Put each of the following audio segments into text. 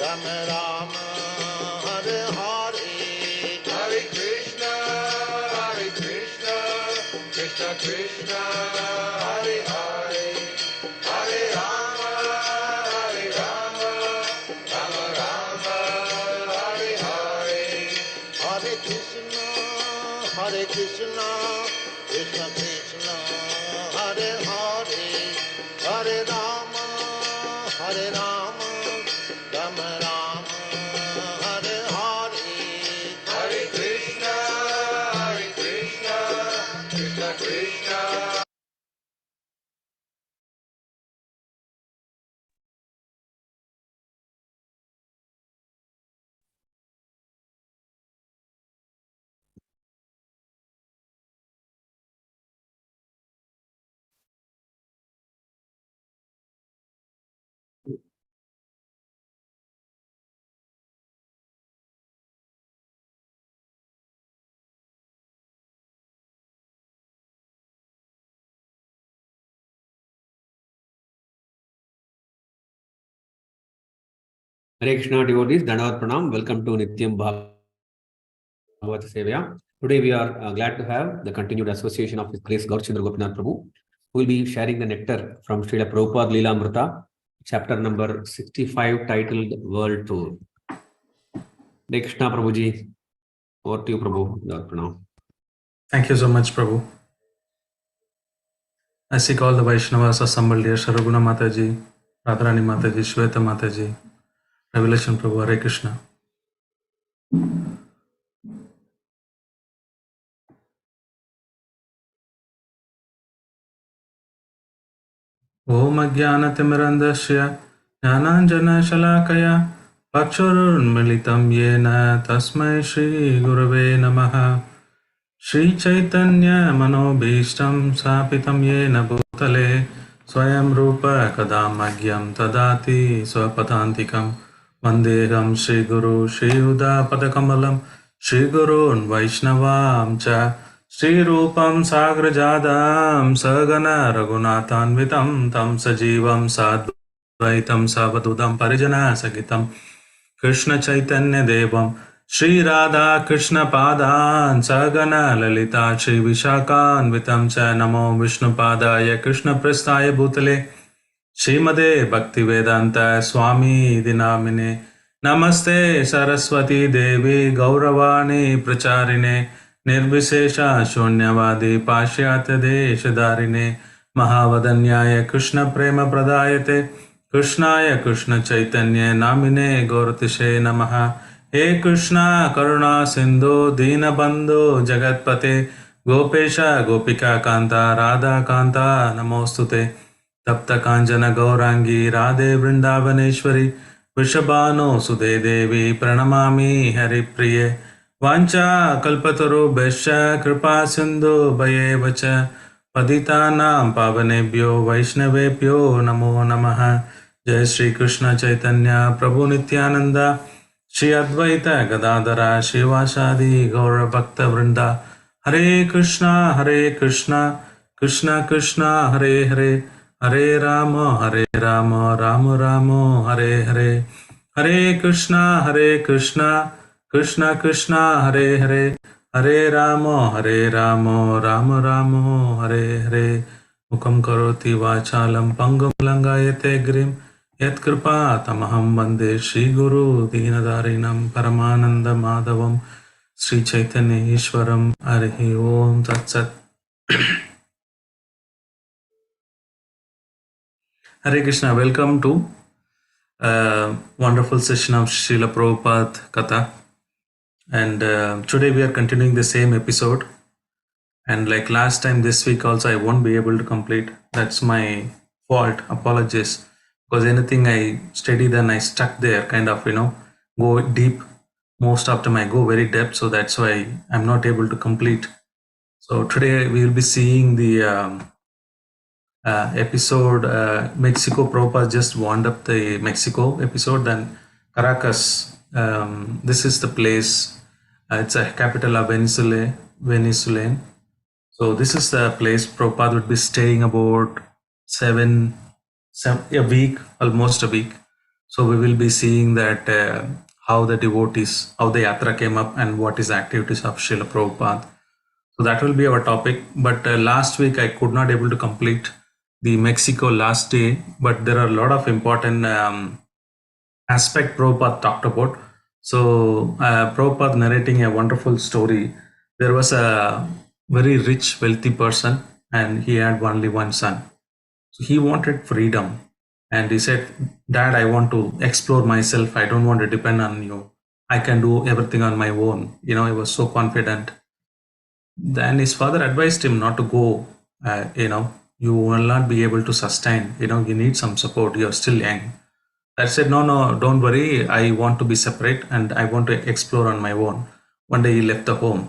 Rama Rama, Hare Hare, Hare Krishna, Krishna Krishna, Hare Hare, Hare Rama, Rama Rama, Hare Hare, Hare Krishna, Krishna Krishna, Hare Hare, Hare Rama, Rama Rama, Hare Hare, Hare Krishna, Krishna Krishna. Hare Krishna devotees, Dandavat Pranam. Welcome to Nityam Bhagavata Sevaya. Today we are glad to have the continued association of His Grace Gaurachandra Gopinath Prabhu, who will be sharing the nectar from Srila Prabhupada Lilamrtha, chapter number 65, titled World Tour. Hare Krishna Prabhuji. Over to you, Prabhu. Dandavat Pranam. Thank you so much, Prabhu. I seek all the Vaishnavas assembled here, Sarvaguna Mataji, Radharani Mataji, Shweta Mataji, Revelation Prabhu, Hare Krishna. Om Ajnanatimirandasya Jnananjana Shalakaya Pakshurunmilitam Yena Tasmai Shri Gurave Namaha Shri Chaitanya Manobhishtam Sapitam Yena Bhutale Swayam Rupa Kadamagyam Tadati Swapatantikam Vandeham Shri Guru Shri Uda Padakamalam Shri Gurun Vaishnavam Cha Shri Rupam Sagrajadam Sagana Raghunathanvitam Tam Sajivam Sadvaitam Savadudam Parijana Sagitam Krishna Chaitanya Devam Shri Radha Krishna Padan Sagana Lalita Shri Vishakan Vitam Cha Namo Vishnu Padaya Krishna Prasthaya Bhutale Srimade Bhaktivedanta Swami Dinamine Namaste Saraswati Devi Gauravani Pracharine Nirvishesha Shunyavadi Pashyata Deshadarine Mahavadanyaya Krishna Prema Pradayate Krishnaya Krishna Chaitanya Namine Gauratishe Namaha He Krishna Karuna Sindhu Dina Bandhu Jagatpate Gopesha Gopika Kanta Radha Kanta Namostute Tapta Kanjana Gaurangi Radhe Vrindavaneshwari Vishabhano Sudhe Devi Pranamami Hari Priye Vancha Kalpataru Besha Kripa Sindhu Bhaye Vacha Paditanam Pavanebhyo Vaishnavebhyo Namo Namaha Jai Shri Krishna Chaitanya Prabhu Nityananda Shri Advaita Gadadara Shivasadi Gaura Bhakta Vrinda Hare Krishna Krishna Krishna Hare Hare Hare Rama Rama Rama Hare Hare Hare Krishna Krishna Krishna Hare Hare Hare Rama Rama Rama Hare Hare Mukam karoti vachalam pangam langayate grim Yat kripa tamaham vande Shri Guru Dinadarinam Paramananda Madhavam Sri Chaitanya Ishwaram Arihi Om Tat Sat. Hare Krishna, welcome to a wonderful session of Srila Prabhupada Katha. And today we are continuing the same episode. And like last time, this week also I won't be able to complete. That's my fault. Apologies. Because anything I study, then I stuck there, kind of, go deep. Most of the time I go very depth. So that's why I'm not able to complete. So today we will be seeing the episode Mexico. Prabhupada just wound up the Mexico episode. Then Caracas, this is the place. It's a capital of Venezuelan. So this is the place Prabhupada would be staying about a week, almost a week. So we will be seeing that how the devotees, how the yatra came up and what is the activities of Srila Prabhupada. So that will be our topic. But last week I could not able to complete the Mexico last day, but there are a lot of important aspect Prabhupada talked about. So Prabhupada narrating a wonderful story. There was a very rich, wealthy person and he had only one son. So he wanted freedom. And he said, Dad, I want to explore myself. I don't want to depend on you. I can do everything on my own. He was so confident. Then his father advised him not to go. You will not be able to sustain. You need some support. You're still young. I said, no, don't worry. I want to be separate and I want to explore on my own. One day he left the home.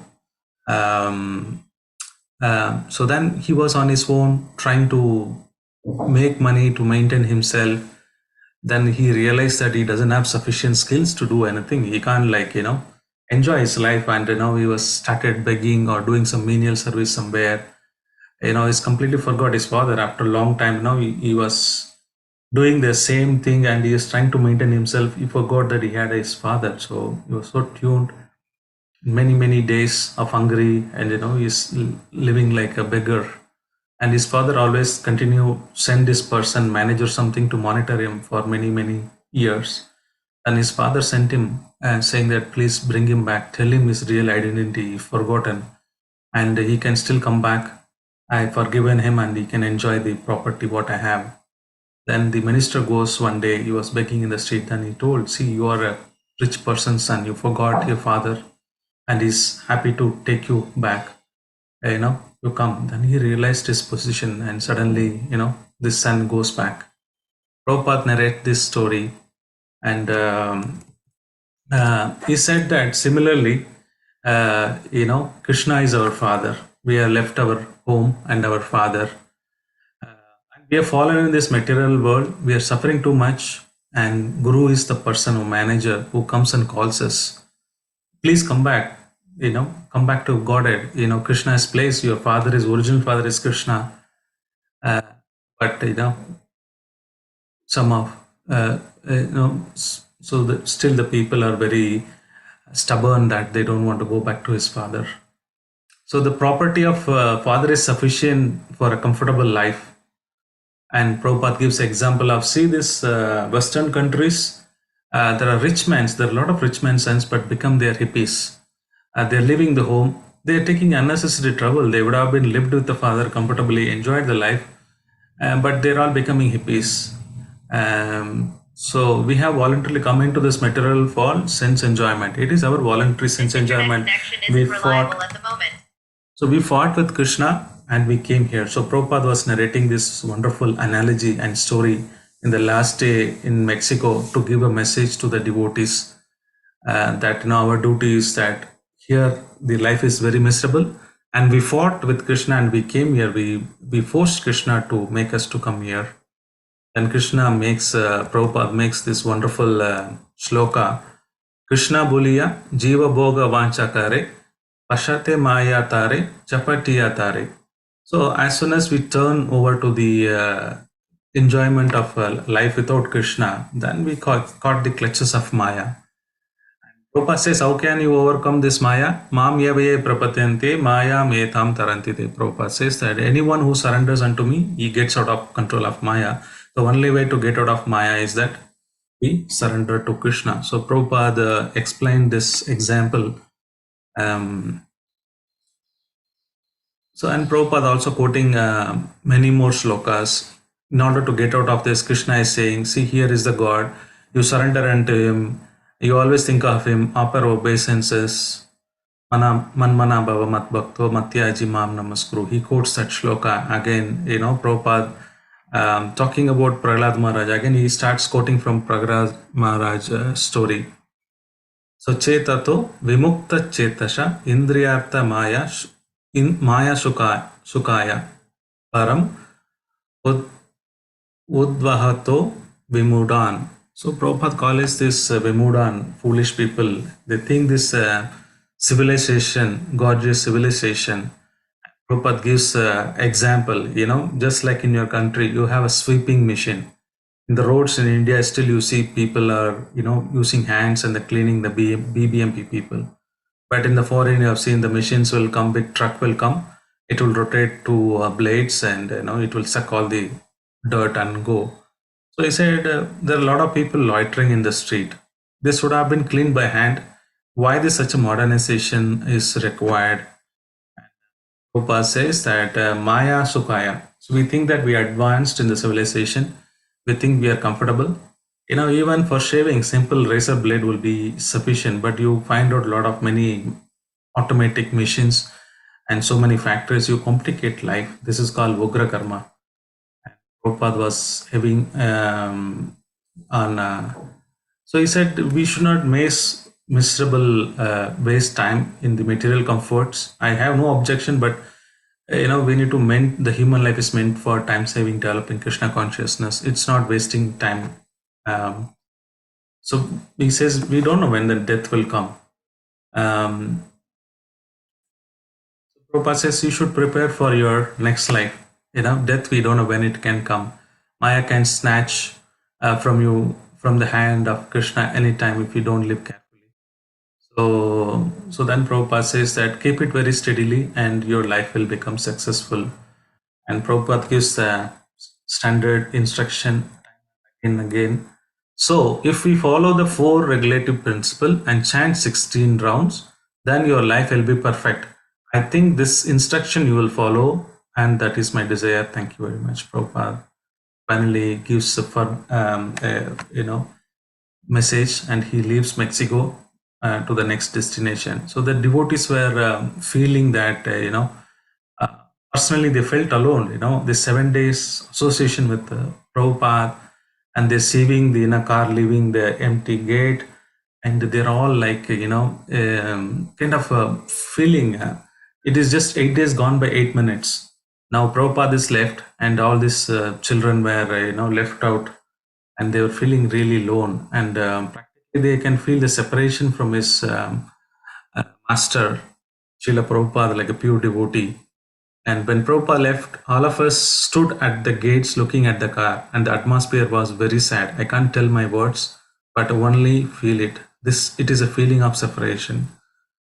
So then he was on his own trying to make money to maintain himself. Then he realized that he doesn't have sufficient skills to do anything. He can't enjoy his life. And he was started begging or doing some menial service somewhere. He's completely forgot his father after a long time. Now he was doing the same thing and he is trying to maintain himself. He forgot that he had his father. So he was so tuned. Many days of hungry and he's living like a beggar. And his father always continue send this person manager something to monitor him for many years. And his father sent him saying that please bring him back, tell him his real identity, forgotten, and he can still come back. I've forgiven him and he can enjoy the property what I have. Then the minister goes one day, he was begging in the street and he told, see, you are a rich person's son, you forgot your father and he's happy to take you back. You come. Then he realized his position and suddenly, this son goes back. Prabhupada narrates this story and he said that similarly, Krishna is our father. We have left our home and our father. And we have fallen in this material world. We are suffering too much. And Guru is the person or manager who comes and calls us. Please come back. Come back to Godhead. Krishna's place. Your father is original father is Krishna. But some of so that still the people are very stubborn that they don't want to go back to his father. So the property of father is sufficient for a comfortable life. And Prabhupada gives example of, see this Western countries, there are rich men, there are a lot of rich men's sons, but become their hippies. They're leaving the home. They're taking unnecessary trouble. They would have been lived with the father comfortably, enjoyed the life, but they're all becoming hippies. So we have voluntarily come into this material for sense enjoyment. It is our voluntary sense enjoyment. We fought. So we fought with Krishna and we came here. So Prabhupada was narrating this wonderful analogy and story in the last day in Mexico to give a message to the devotees that our duty is that here the life is very miserable and we fought with Krishna and we came here. We forced Krishna to make us to come here. And Krishna makes, Prabhupada makes this wonderful shloka. Krishna buliya jiva bhoga vanchakare pashate maya tare chapatiya tare. So as soon as we turn over to the enjoyment of life without Krishna, then we caught the clutches of Maya. Prabhupada says, how can you overcome this Maya? Mam yavaye prapatente Maya metam tarantite. Prabhupada says that anyone who surrenders unto me, he gets out of control of Maya. The only way to get out of Maya is that we surrender to Krishna. So Prabhupada explained this example. And Prabhupada also quoting many more shlokas. In order to get out of this, Krishna is saying, see, here is the God. You surrender unto him. You always think of him. Offer obeisances. Man mana bhava mat bhakto matyaji mam namaskuru. He quotes that shloka again. Prabhupada talking about Prahlad Maharaj. Again, he starts quoting from Prahlad Maharaj story. So chetato vimukta chetasha indriyartha maya in maya sukaya param udvahato vimudan. So Prabhupada calls this vimudan, foolish people. They think this civilization, gorgeous civilization. Prabhupada gives example, just like in your country, you have a sweeping machine. In the roads in India, still you see people are, using hands and cleaning the BBMP people. But in the foreign, you have seen the machines will come, big truck will come, it will rotate to blades, and it will suck all the dirt and go. So he said there are a lot of people loitering in the street. This would have been cleaned by hand. Why this such a modernization is required? Prabhupada says that Maya Sukhaya. So we think that we are advanced in the civilization. We think we are comfortable. Even for shaving, simple razor blade will be sufficient. But you find out a lot of many automatic machines and so many factories. You complicate life. This is called Ugra Karma. Prabhupada was having on. So he said we should not waste time in the material comforts. I have no objection, but we need to mend. The human life is meant for time saving, developing Krishna consciousness. It's not wasting time. So he says we don't know when the death will come. Prabhupada says you should prepare for your next life. Death, we don't know when it can come. Maya can snatch from you, from the hand of Krishna anytime if you don't live carefully. So then Prabhupada says that keep it very steadily and your life will become successful. And Prabhupada gives the standard instruction again and again. So if we follow the 4 regulative principle and chant 16 rounds, then your life will be perfect. I think this instruction you will follow, and that is my desire. Thank you very much. Prabhupada finally gives a message, and he leaves Mexico to the next destination. So the devotees were feeling that personally they felt alone. The 7 days association with Prabhupada, and they're seeing the inner car leaving the empty gate, and they're all like kind of feeling. It is just 8 days gone by 8 minutes. Now Prabhupada is left, and all these children were left out, and they were feeling really alone, and practically they can feel the separation from his master, Srila Prabhupada, like a pure devotee. And when Prabhupada left, all of us stood at the gates looking at the car, and the atmosphere was very sad. I can't tell my words, but only feel it. It is a feeling of separation.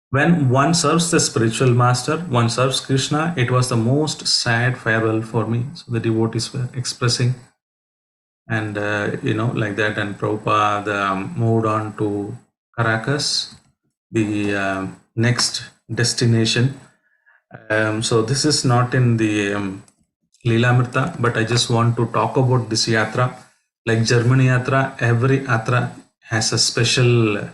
When one serves the spiritual master, one serves Krishna, it was the most sad farewell for me. So the devotees were expressing, and like that. And Prabhupada moved on to Caracas, the next destination. So this is not in the Lilamrtha, but I just want to talk about this yatra. Like Germany yatra, every yatra has a special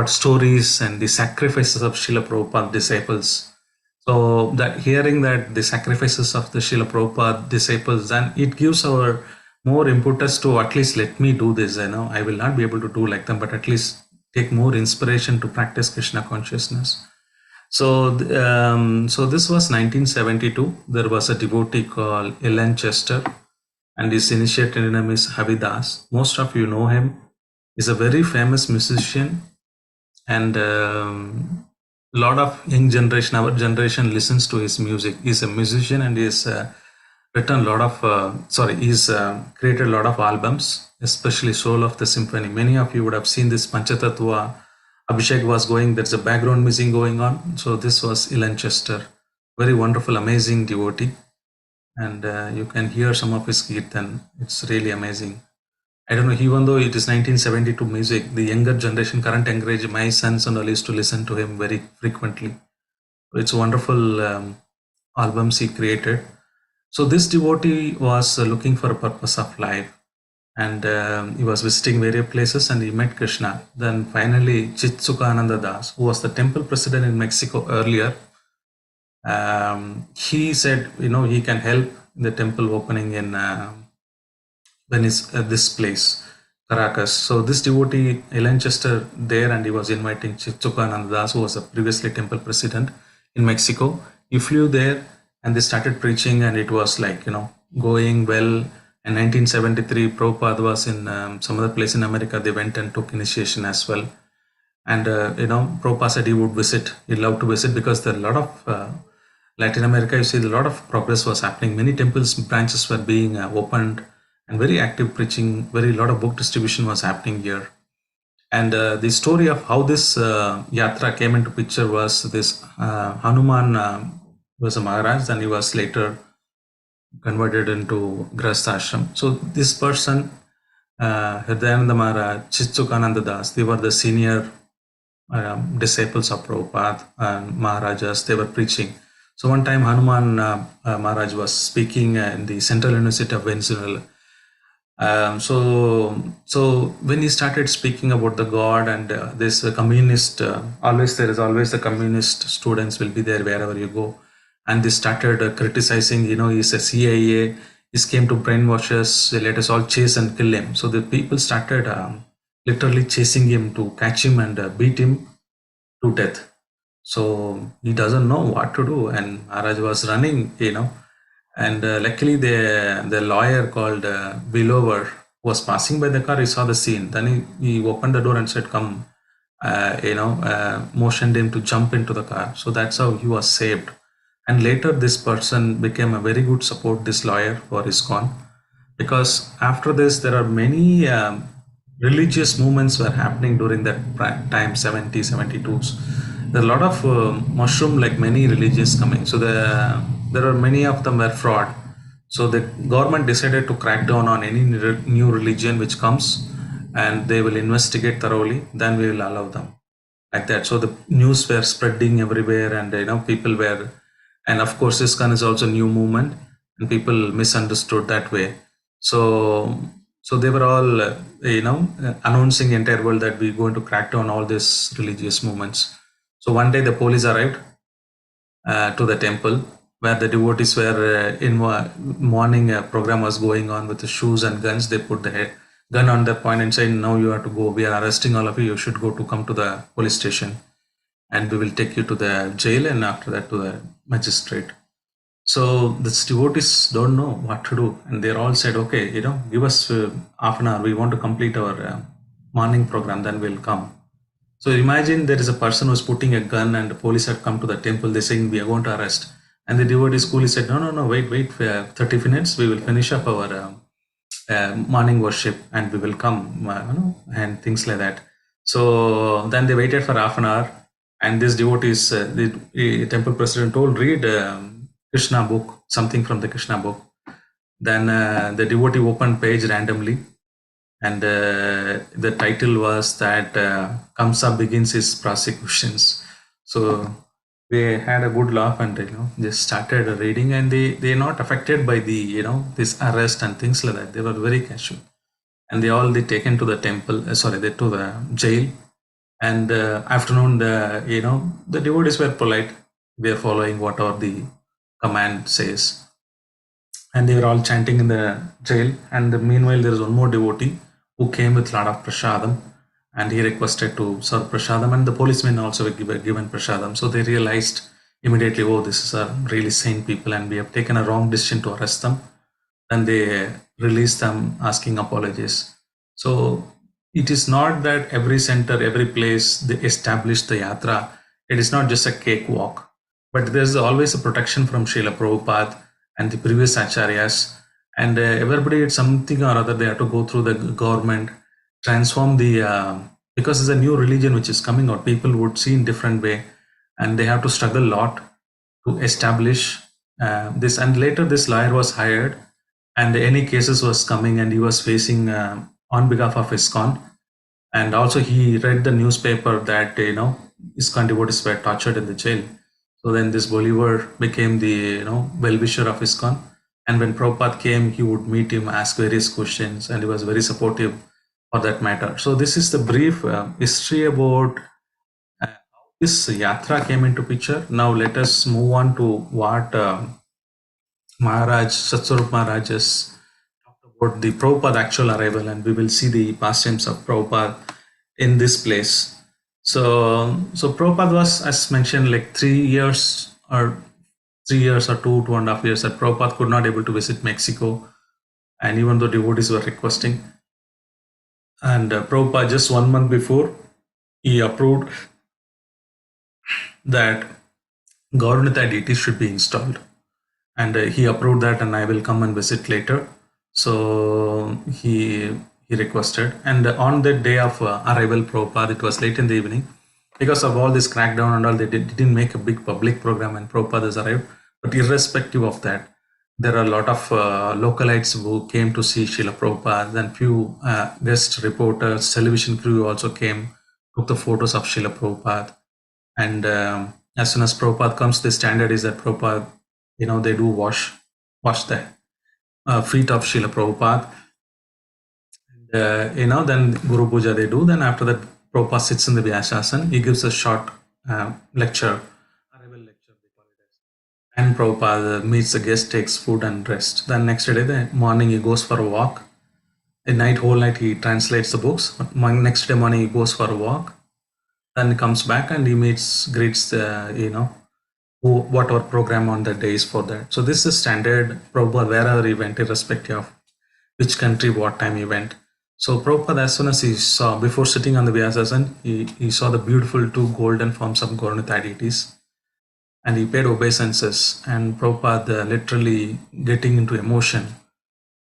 stories and the sacrifices of Srila Prabhupada disciples. So that hearing that the sacrifices of the Srila Prabhupada disciples, then it gives our more impetus to at least let me do this. I will not be able to do like them, but at least take more inspiration to practice Krishna consciousness. So this was 1972. There was a devotee called Chester, and his initiated name is Havidas. Most of you know him. He's a very famous musician, and a lot of young generation, our generation, listens to his music. He's a musician, and he's written a lot of he's created a lot of albums, especially Soul of the Symphony. Many of you would have seen this Panchatattva Abhishek was going, there's a background music going on. So this was Chester, very wonderful, amazing devotee. And you can hear some of his kirtan. It's really amazing. I don't know, even though it is 1972 music, the younger generation, current encourage my sons and all used to listen to him very frequently. It's wonderful albums he created. So this devotee was looking for a purpose of life, and he was visiting various places, and he met Krishna. Then finally Chitsukananda Das, who was the temple president in Mexico earlier, he said he can help the temple opening in Venice, this place, Caracas. So this devotee, Chester, there, and he was inviting Chitsukananda Das, who was a previously temple president in Mexico. He flew there, and they started preaching, and it was like going well. In 1973, Prabhupada was in some other place in America. They went and took initiation as well. And Prabhupada said he would visit. He'd love to visit, because there are a lot of Latin America. You see, a lot of progress was happening. Many temples branches were being opened, and very active preaching. Very lot of book distribution was happening here. And the story of how this yatra came into picture was this Hanuman was a Maharaj, and he was later converted into Grahastha ashram. So this person, Hridayananda Maharaj, Chittsukananda Das, they were the senior disciples of Prabhupada and Maharajas. They were preaching. So one time Hanuman Maharaj was speaking in the Central University of Venezuela. So when he started speaking about the God and this communist, there is always the communist students will be there wherever you go, and they started criticizing. He's a CIA. He came to brainwash us. Let us all chase and kill him. So the people started literally chasing him to catch him and beat him to death. So he doesn't know what to do, and Maharaj was running, and luckily the lawyer called Vilover was passing by the car. He saw the scene. Then he opened the door and said, "Come," motioned him to jump into the car. So that's how he was saved. And later this person became a very good support, this lawyer, for ISKCON, because after this there are many religious movements were happening during that time, 70, 72s. There are a lot of mushroom, like many religions coming. So there are many of them were fraud. So the government decided to crack down on any new religion which comes, and they will investigate thoroughly. Then we will allow them, like that. So the news were spreading everywhere, and people were, and of course ISKCON is also new movement, and people misunderstood that way. So they were all announcing entire world that we're going to crack down all these religious movements. So one day the police arrived to the temple where the devotees were in morning program was going on with the shoes and guns. They put the gun on the point and said, "Now you have to go. We are arresting all of you. You should go to come to the police station, and we will take you to the jail, and after that to the magistrate." So the devotees don't know what to do, and they all said, "Okay, give us half an hour. We want to complete our morning program, then we'll come." So imagine there is a person who's putting a gun, and the police have come to the temple. They're saying, "We are going to arrest." And the devotees coolly said, No, wait for 30 minutes. We will finish up our morning worship and we will come, and things like that. So then they waited for half an hour, and this devotees, the temple president told, "Read Krishna book, something from the Krishna book." Then the devotee opened page randomly, and the title was that Kamsa begins his prosecutions. So they had a good laugh, and they started reading, and they're not affected by the this arrest and things like that. They were very casual, and they taken to the temple. They to the jail. And afternoon, the devotees were polite. They are following whatever the command says, and they were all chanting in the jail. And meanwhile, there is one more devotee who came with a lot of prasadam, and he requested to serve prasadam, and the policemen also were given prasadam. So they realized immediately, oh, this is a really sane people, and we have taken a wrong decision to arrest them. And they released them asking apologies. So it is not that every center, every place they establish the yatra. It is not just a cakewalk, but there's always a protection from Srila Prabhupada and the previous acharyas, and everybody at something or other they have to go through the government, transform the because it's a new religion which is coming out. People would see in different way, and they have to struggle a lot to establish this. And later this lawyer was hired, and any cases was coming, and he was facing on behalf of ISKCON. And also he read the newspaper that ISKCON devotees were tortured in the jail. So then this Bolivar became the well-wisher of ISKCON, and when Prabhupada came, he would meet him, ask various questions, and he was very supportive for that matter. So this is the brief history about how this yatra came into picture. Now let us move on to what Maharaj Satswarup Maharaj has talked about the Prabhupada actual arrival, and we will see the pastimes of Prabhupada in this place. So Prabhupada was, as mentioned, like 3 years or 2.5 years that Prabhupada could not able to visit Mexico, and even though devotees were requesting, and Prabhupada just 1 month before, he approved that Gaurachandra deity should be installed, and he approved that, and I will come and visit later. So he requested, and on the day of arrival Prabhupada, it was late in the evening. Because of all this crackdown and all, they didn't make a big public program and Prabhupada has arrived. But irrespective of that, there are a lot of localites who came to see Srila Prabhupada, and few guest reporters, television crew also came, took the photos of Srila Prabhupada. And as soon as Prabhupada comes, the standard is that Prabhupada, they do wash the feet of Srila Prabhupada. And, then Guru Puja they do. Then after that, Prabhupada sits in the Vyasasana. He gives a short lecture, arrival lecture, they call it as. And Prabhupada meets the guest, takes food and rest. Then next day, the morning, he goes for a walk. At night, whole night, he translates the books. But next day morning, he goes for a walk. Then he comes back and he greets the, whatever program on that day is for that. So this is standard Prabhupada wherever he went, irrespective of which country, what time he went. So Prabhupada, as soon as he saw, before sitting on the Vyasasana, he saw the beautiful two golden forms of Gaurachandra deities, and he paid obeisances. And Prabhupada literally getting into emotion.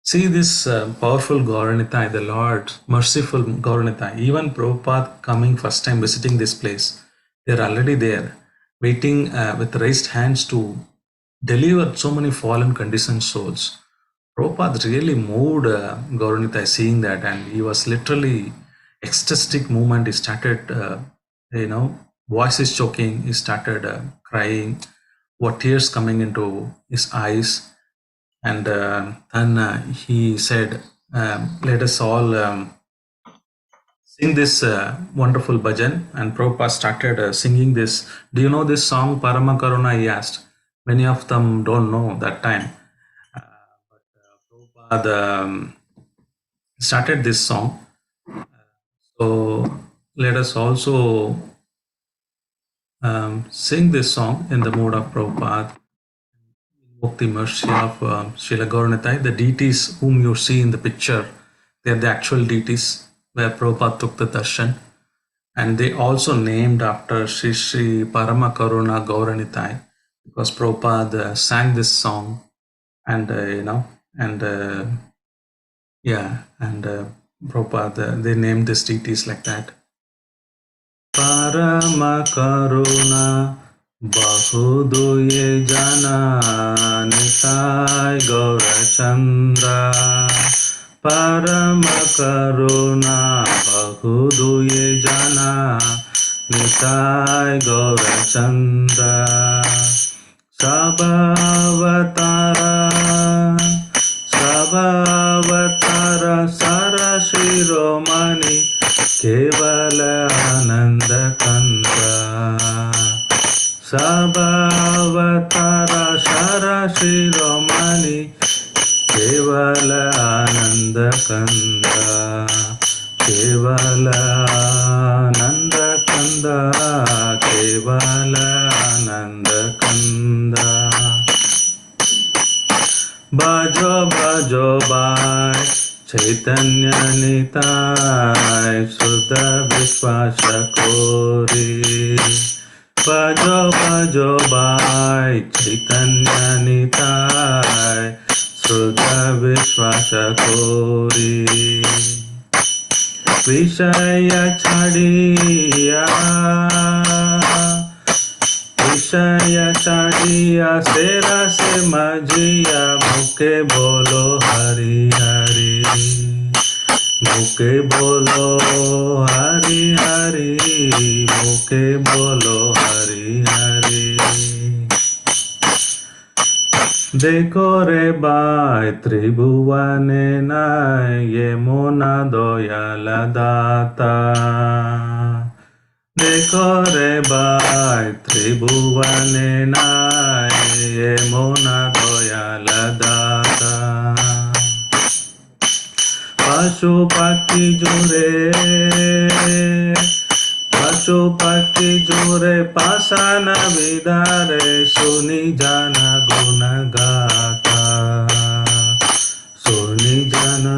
See this powerful Gaurachandra, the Lord, merciful Gaurachandra. Even Prabhupada coming first time visiting this place, they're already there, waiting with raised hands to deliver so many fallen conditioned souls. Prabhupada really moved Gaurachandra seeing that, and he was literally ecstatic moment. He started, voice is choking. He started crying, tears coming into his eyes. And then he said, let us all sing this wonderful bhajan. And Prabhupada started singing this. Do you know this song, Parama Karuna? He asked. Many of them don't know that time. Prabhupada started this song. So let us also sing this song in the mode of Prabhupada. Invoke the mercy of Srila Gaurachandra. The deities whom you see in the picture, they are the actual deities where Prabhupada took the darshan. And they also named after Sri Parama Karuna Gaurachandra, because Prabhupada sang this song, and Prabhupada, they named these deities like that. Parama Karuna Bahuduye Jana Nitai Gaurachandra. Parama Karuna Bahuduye Jana Nitai Gaurachandra. Sabhavatara Sara Shiromani Kevala Ananda Kanda. Sabhavatara Sara Shiromani Kevala Ananda Kanda. Kevala Ananda Kanda. Kevala Ananda Kanda. Bhajo bhajo bhai Chaitanya Nitai Sudha Vishwasa Kori. Bhajo bhajo bhai Chaitanya Nitai Sudha Vishwasa Kori. Vishaya Chadiya Vishaya Chadiya Sera Se Majiya Muke Bolo Hari Hari. Muke Bolo Hari Hari. Muke Bolo Hari Hari. Dekho re bai tribhuvane nai Yamuna doyala data. Dekho re bai tribhuvane nai Yamuna doyala data. Pashu Pakhi jure Pashu Pakhi jure Pasana vidare Suni jana gunagata. Suni jana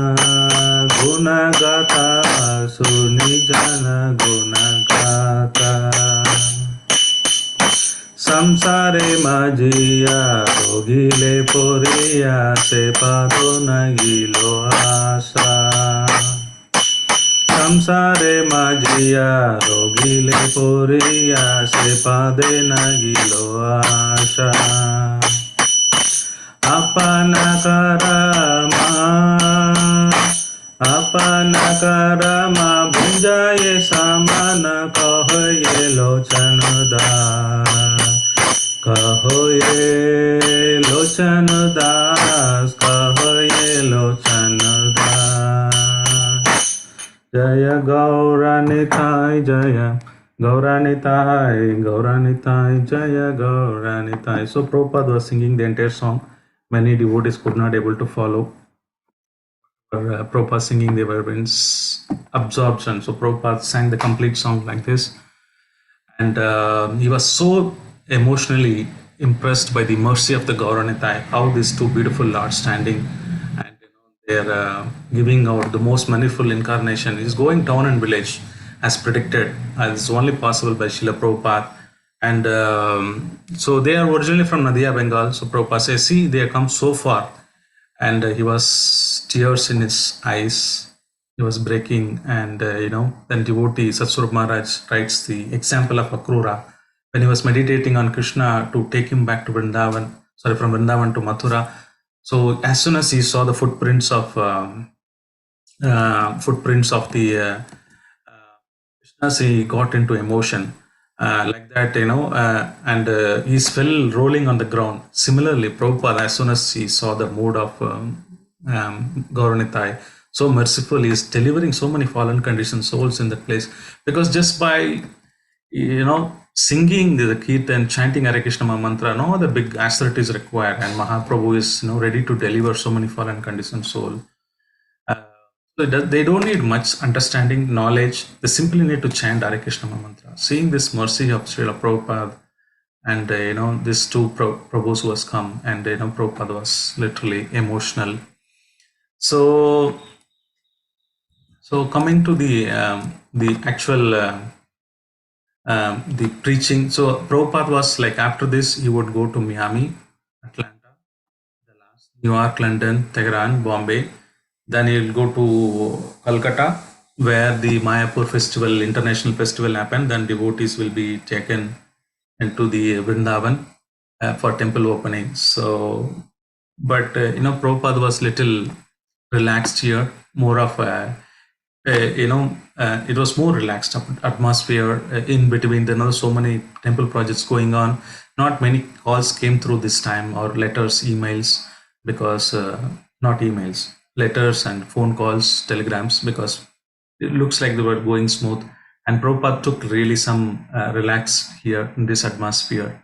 gunagata. Suni jana gunagata. Samsare majiya রোগিলে পড়িয়া সে পাদ নাগিল আশা সংসারে মাজিয়া রোগিলে পড়িয়া সে পাদে নাগিল আশা আপনা করমা अपना करमा भुंजाए सामान कहो ये लोचन दास कहो ये लोचन दास कहो ये लोचन दास जय गौरानिताय जय गौरानिताय गौरानिताय जय Gaura Nitai. So Prabhupada was singing the entire song. Many devotees could not able to follow. Prabhupada singing, they were in absorption. So Prabhupada sang the complete song like this. And he was so emotionally impressed by the mercy of the Gauranitai, how these two beautiful lords standing and they're giving out the most manifold incarnation. He's going town and village as predicted. It's only possible by Srila Prabhupada. And so they are originally from Nadia, Bengal. So Prabhupada says, see, they have come so far. And he was tears in his eyes. He was breaking, and then devotee Satsvarup Maharaj writes the example of Akrura when he was meditating on Krishna to take him back to Vrindavan. Sorry, from Vrindavan to Mathura. So as soon as he saw the footprints of the Krishna, he got into emotion. Like that, and he fell rolling on the ground. Similarly, Prabhupada, as soon as he saw the mood of Gauranitai, so merciful, he is delivering so many fallen conditioned souls in that place. Because just by, singing the Kirtan, chanting Hare Krishna mantra, no other big asset is required. And Mahaprabhu is, ready to deliver so many fallen conditioned souls. So they don't need much understanding, knowledge. They simply need to chant Hare Krishna mantra. Seeing this mercy of Srila Prabhupada and these two Prabhus who has come, and Prabhupada was literally emotional. So coming to the actual the preaching. So Prabhupada was like, after this he would go to Miami, Atlanta, Dallas, New York, London, Tehran, Bombay. Then he'll go to Calcutta, where the Mayapur festival, international festival happened. Then devotees will be taken into the Vrindavan for temple opening. So, but Prabhupada was little relaxed here, more of it was more relaxed atmosphere in between. There are so many temple projects going on. Not many calls came through this time, or letters, emails, because not emails, letters and phone calls, telegrams, because it looks like they were going smooth. And Prabhupada took really some relax here in this atmosphere.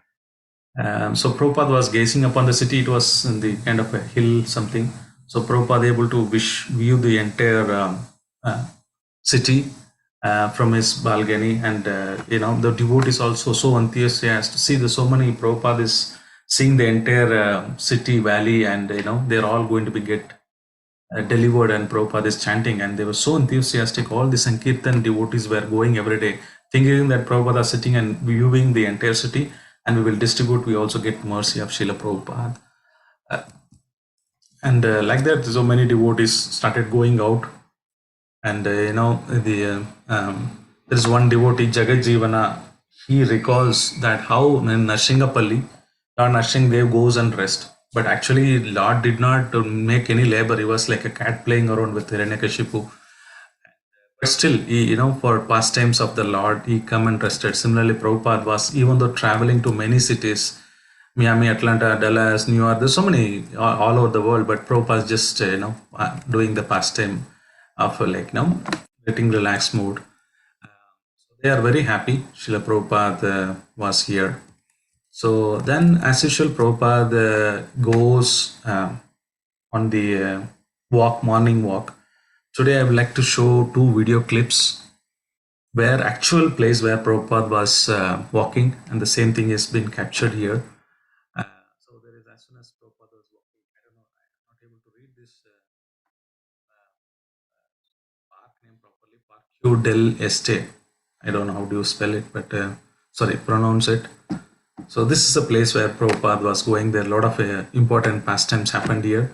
So Prabhupada was gazing upon the city. It was in the kind of a hill something. So Prabhupada able to view the entire city from his balcony, and the devotees also so enthusiastic. See, there's so many. Prabhupada is seeing the entire city, valley, and they're all going to be get delivered, and Prabhupada is chanting, and they were so enthusiastic. All the Sankirtan devotees were going every day, thinking that Prabhupada is sitting and viewing the entire city, and we will distribute. We also get mercy of Srila Prabhupada. And like that, so many devotees started going out. And there is one devotee, Jagat Jivana. He recalls that how in Narshingapalli, Lord Narshingdev goes and rest. But actually, Lord did not make any labor. He was like a cat playing around with Hiranyakashipu. But still, he, for pastimes of the Lord, he come and rested. Similarly, Prabhupada was, even though traveling to many cities, Miami, Atlanta, Dallas, New York, there's so many all over the world, but Prabhupada is just, doing the pastime of getting relaxed mood. They are very happy. Srila Prabhupada was here. So then, as usual, Prabhupada goes on the morning walk. Today, I would like to show 2 video clips where actual place where Prabhupada was walking, and the same thing has been captured here. So there is, as soon as Prabhupada was walking, I don't know, I'm not able to read this park name properly, Parque del Este. I don't know how do you spell it, but sorry, pronounce it. So this is a place where Prabhupada was going. There a lot of important pastimes happened here.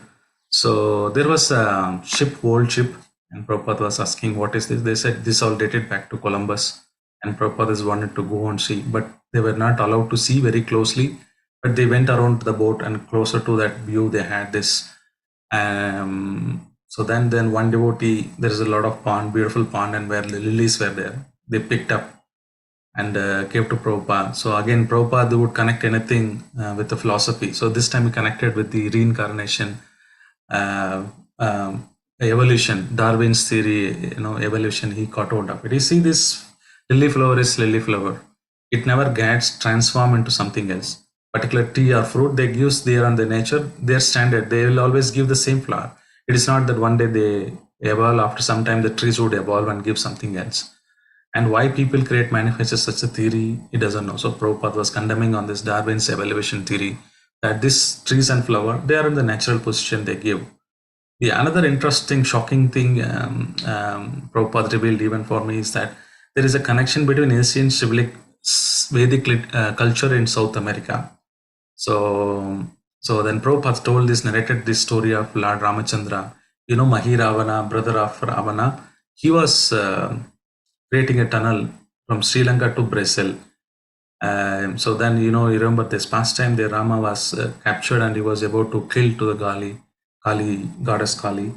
So there was a ship, old ship, and Prabhupada was asking, what is this? They said this all dated back to Columbus, and Prabhupada wanted to go and see, but they were not allowed to see very closely. But they went around the boat, and closer to that view, they had this. So then one devotee, there is a lot of pond, beautiful pond, and where the lilies were there, they picked up and gave to Prabhupada. So again, Prabhupada would connect anything with the philosophy. So this time he connected with the reincarnation, uh, evolution, Darwin's theory, evolution. He caught hold of it. You see, this lily flower is lily flower. It never gets transformed into something else. Particular tree or fruit, they gives there on the nature, their standard. They will always give the same flower. It is not that one day they evolve. After some time, the trees would evolve and give something else. And why people create manifest such a theory, he doesn't know. So Prabhupada was condemning on this Darwin's evolution theory that these trees and flower, they are in the natural position they give. The another interesting, shocking thing Prabhupada revealed even for me is that there is a connection between ancient Vedic culture in South America. So then Prabhupada told this, narrated this story of Lord Ramachandra. Mahi brother of Ravana, he was creating a tunnel from Sri Lanka to Brazil. So then, you remember this past time the Rama was captured and he was about to kill to the Kali, goddess Kali.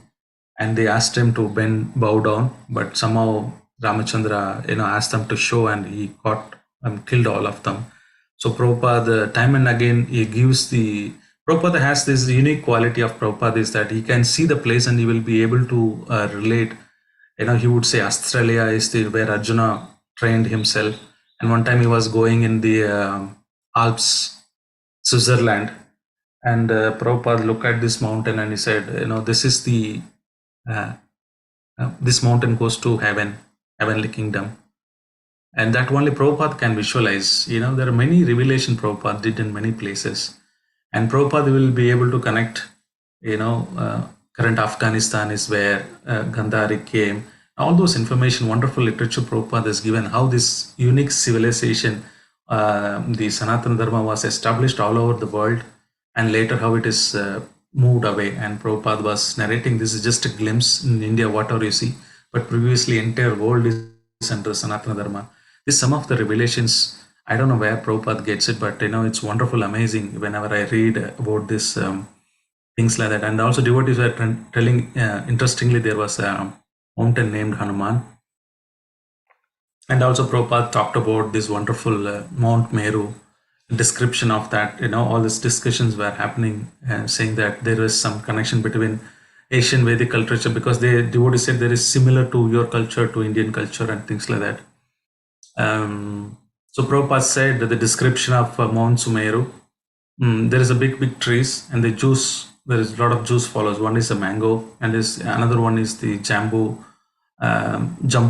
And they asked him to bow down, but somehow Ramachandra, asked them to show, and he caught and killed all of them. So Prabhupada, time and again, Prabhupada has this unique quality of Prabhupada is that he can see the place and he will be able to relate. He would say Australia is where Arjuna trained himself. And one time he was going in the Alps, Switzerland, and Prabhupada looked at this mountain and he said, this is this mountain goes to heavenly kingdom. And that only Prabhupada can visualize. There are many revelation Prabhupada did in many places. And Prabhupada will be able to connect, current Afghanistan is where Gandhari came. All those information, wonderful literature Prabhupada has given, how this unique civilization, the Sanatana Dharma was established all over the world, and later how it is moved away. And Prabhupada was narrating, this is just a glimpse in India, whatever you see, but previously entire world is under Sanatana Dharma. This some of the revelations, I don't know where Prabhupada gets it, but it's wonderful, amazing whenever I read about this things like that. And also devotees were telling, interestingly, there was a mountain named Hanuman. And also Prabhupada talked about this wonderful Mount Meru, description of that, all these discussions were happening, saying that there is some connection between Asian Vedic culture, because the devotees said there is similar to your culture, to Indian culture and things like that. So Prabhupada said that the description of Mount Sumeru, there is a big trees, and the juice, there is a lot of juice follows. One is a mango, and another one is the jumbo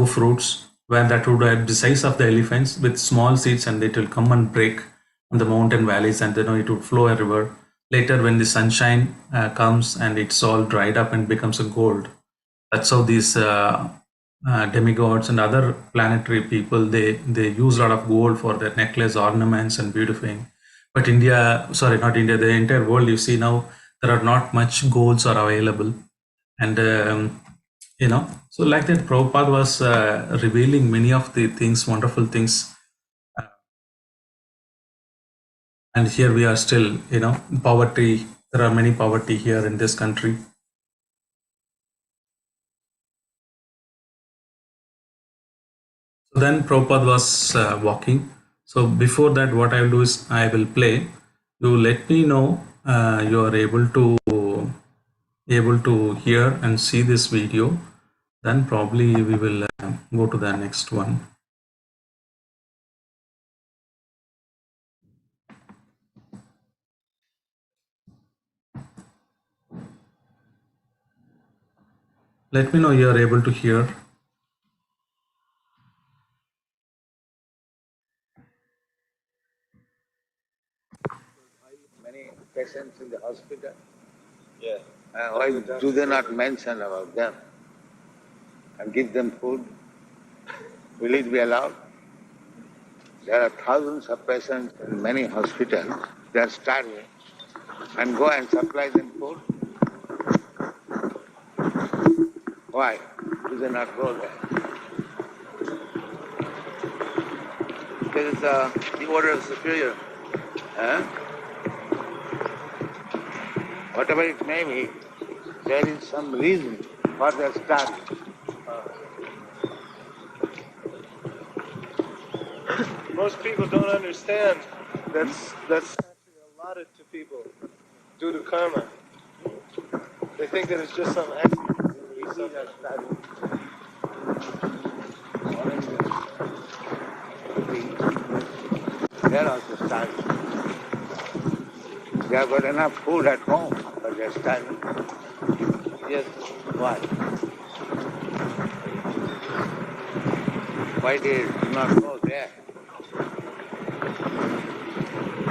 fruits, where that would have the size of the elephants with small seeds, and it will come and break on the mountain valleys, and it would flow a river. Later, when the sunshine comes and it's all dried up and becomes a gold, that's how these demigods and other planetary people, they use a lot of gold for their necklace, ornaments, and beautifying. But not India, the entire world, you see now, there are not much golds are available. And so like that, Prabhupada was revealing many of the things, wonderful things. And here we are still, poverty. There are many poverty here in this country. So then Prabhupada was walking. So before that, what I will do is I will play. You let me know you are able to hear and see this video. Then probably we will go to the next one. Let me know you are able to hear. Many patients in the hospital. Yeah. Why do they not mention about them and give them food? Will it be allowed? there are thousands of patients in many hospitals. They are starving, and go and supply them food. Why do they not go there? Because it's the order of superior. Huh? Whatever it may be, there is some reason for their starving. Most people don't understand that's actually allotted to people due to karma. They think that it's just some accident. These are starving. They are also starving. They have got enough food at home, but they are starving. Yes. Why? Why they do not go there?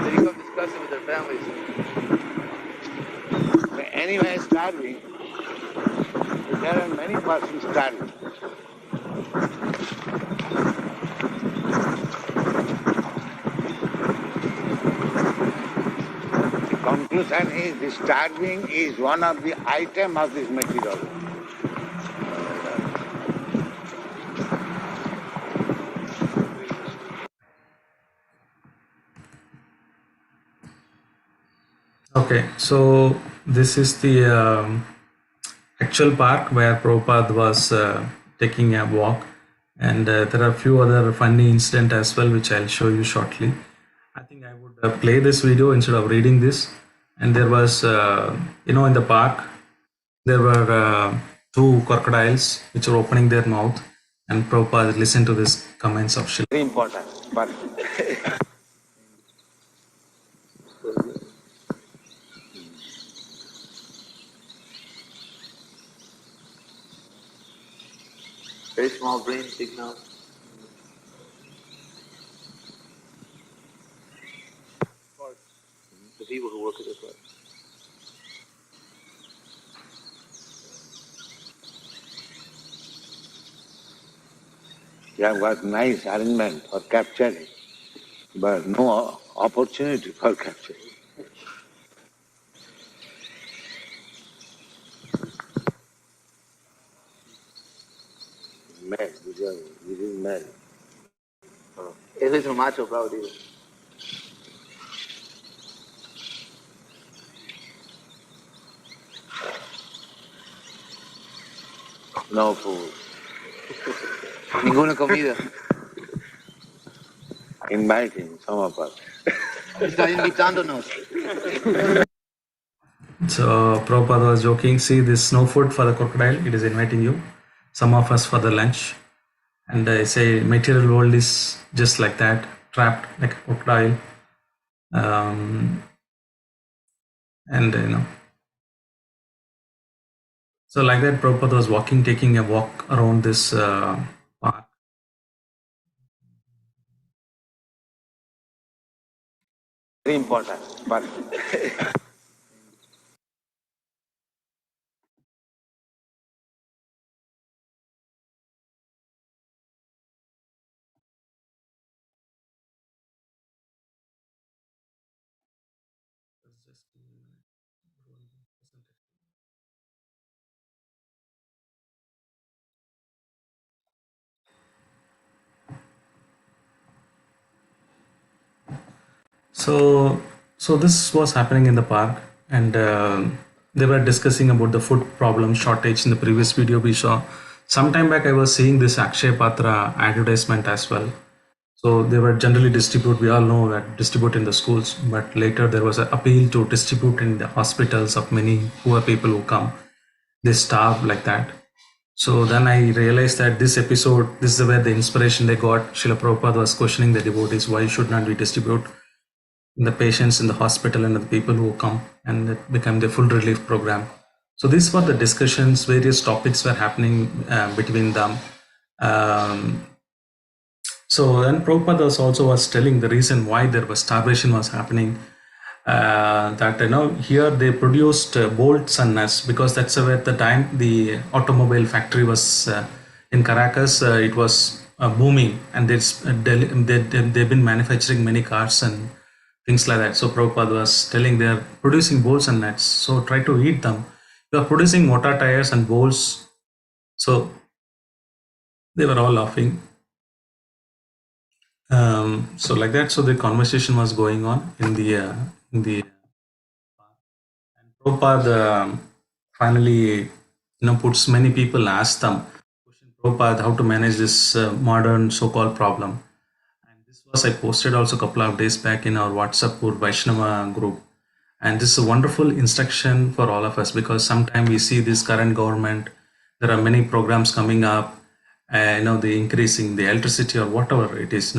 They become disgusted with their families. Anyway, starving, there are many persons starving. The conclusion is the starving is one of the items of this material. Okay, so this is the actual park where Prabhupada was taking a walk, and there are a few other funny incidents as well, which I'll show you shortly. I think I would play this video instead of reading this. And there was, in the park, there were two crocodiles which were opening their mouth, and Prabhupada listened to these comments of Srila. Very important. But Very small brain, big mouth. The people who work at the park. you have got nice arrangement for capturing, but no opportunity for capturing. Male, this is male. Ese es un macho, bro, digo. No food. Ninguna comida. Inviting some of us. Está invitándonos. So Prabhupada was joking, see, this no food for the crocodile, it is inviting you, some of us for the lunch. And I say material world is just like that, trapped like a crocodile. And so like that Prabhupada was walking, taking a walk around this park. Very important. But So this was happening in the park, and they were discussing about the food problem shortage in the previous video we saw. Sometime back I was seeing this Akshay Patra advertisement as well. So they were generally distribute, we all know that distribute in the schools, but later there was an appeal to distribute in the hospitals of many poor people who come. They starve like that. So then I realized that this episode, this is where the inspiration they got. Srila Prabhupada was questioning the devotees, why should not we distribute in the patients in the hospital and the people who come, and it became the full relief program. So these were the discussions, various topics were happening between them. So then Prabhupada was telling the reason why there was starvation was happening. That here they produced bolts and nuts, because that's at the time the automobile factory was in Caracas. It was booming, and they've been manufacturing many cars and things like that. So Prabhupada was telling they're producing bolts and nuts, so try to eat them. You are producing motor tires and bolts. So they were all laughing. So like that, so the conversation was going on in the and Prabhupada finally, puts many people ask them, question Prabhupada how to manage this modern so-called problem. And this was I posted also a couple of days back in our WhatsApp or Vaishnava group. And this is a wonderful instruction for all of us, because sometimes we see this current government, there are many programs coming up, the increasing the electricity or whatever it is,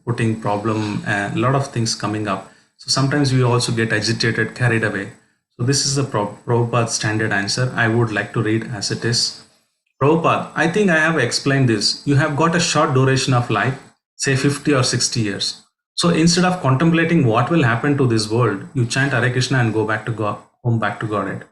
putting problem, a lot of things coming up. So sometimes we also get agitated, carried away. So this is the Prabhupada standard answer. I would like to read as it is. Prabhupada, I think I have explained this. You have got a short duration of life, say 50 or 60 years. So instead of contemplating what will happen to this world, you chant Hare Krishna and go back to God, home back to Godhead.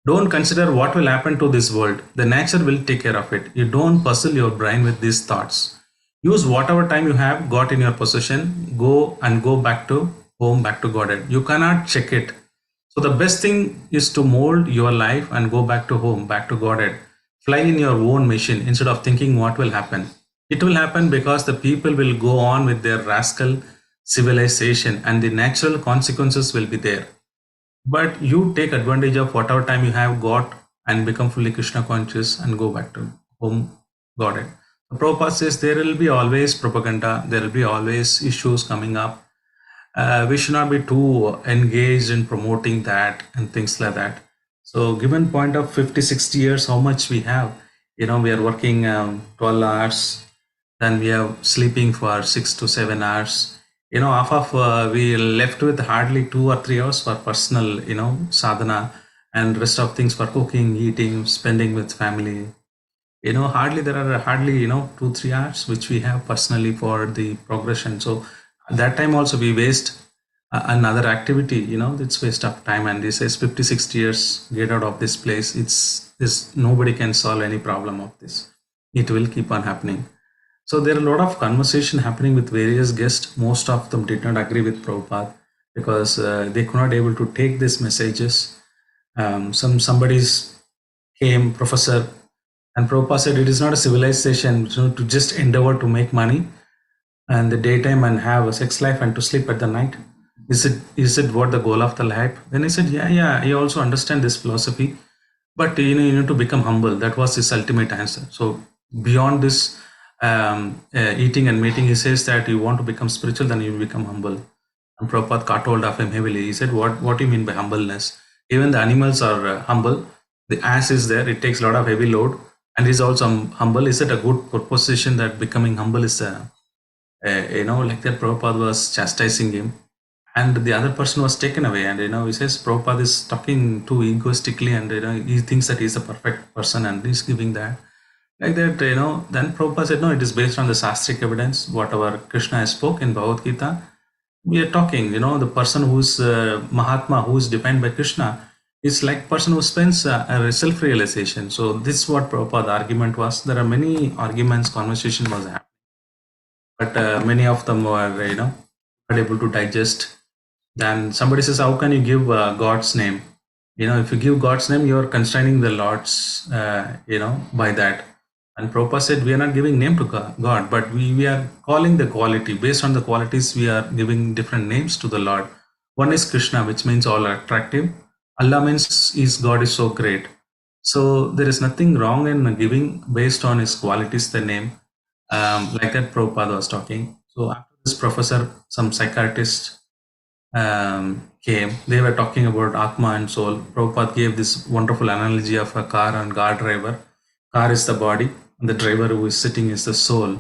Don't consider what will happen to this world. The nature will take care of it. You don't puzzle your brain with these thoughts. Use whatever time you have got in your possession, go back to home, back to Godhead. You cannot check it. So the best thing is to mold your life and go back to home, back to Godhead. Fly in your own machine instead of thinking what will happen. It will happen because the people will go on with their rascal civilization and the natural consequences will be there. But you take advantage of whatever time you have got and become fully Krishna conscious and go back to home, Godhead. The Prabhupada says there will be always propaganda, there will be always issues coming up. We should not be too engaged in promoting that and things like that. So given point of 50, 60 years, how much we have, we are working 12 hours, then we are sleeping for 6 to 7 hours. Half of we left with hardly 2 or 3 hours for personal, sadhana, and rest of things for cooking, eating, spending with family. Hardly there are 2, 3 hours which we have personally for the progression. So at that time also we waste another activity, it's waste of time. And this says 50, 60 years, get out of this place. It's nobody can solve any problem of this. It will keep on happening. So there are a lot of conversation happening with various guests. Most of them did not agree with Prabhupada because they could not able to take these messages. Somebody's came, professor, and Prabhupada said it is not a civilization to just endeavor to make money and the daytime and have a sex life and to sleep at the night. Is it what the goal of the life? Then he said, yeah, I also understand this philosophy, but you need to become humble. That was his ultimate answer. So beyond this eating and mating, he says that you want to become spiritual, then you become humble. And Prabhupada caught hold of him heavily. He said, what do you mean by humbleness? Even the animals are humble. The ass is there, it takes a lot of heavy load, and is also humble. Is it a good proposition that becoming humble is like that Prabhupada was chastising him, and the other person was taken away, and he says Prabhupada is talking too egoistically, and he thinks that he's a perfect person and he's giving that like that. Then Prabhupada said, no, it is based on the Shastric evidence, whatever Krishna spoke in Bhagavad Gita. We are talking, the person who's Mahatma, who is defined by Krishna, is like person who spends a self-realization. So this is what Prabhupada's argument was. There are many arguments, conversation was happening, but many of them were, not able to digest. Then somebody says, how can you give God's name? If you give God's name, you're constraining the Lord's, by that. And Prabhupada said, we are not giving name to God, but we are calling the quality. Based on the qualities, we are giving different names to the Lord. One is Krishna, which means all attractive. Allah means God is so great. So there is nothing wrong in giving based on his qualities the name. Like that Prabhupada was talking. So after this professor, some psychiatrist came. They were talking about Atma and soul. Prabhupada gave this wonderful analogy of a car and car driver. Car is the body, and the driver who is sitting is the soul.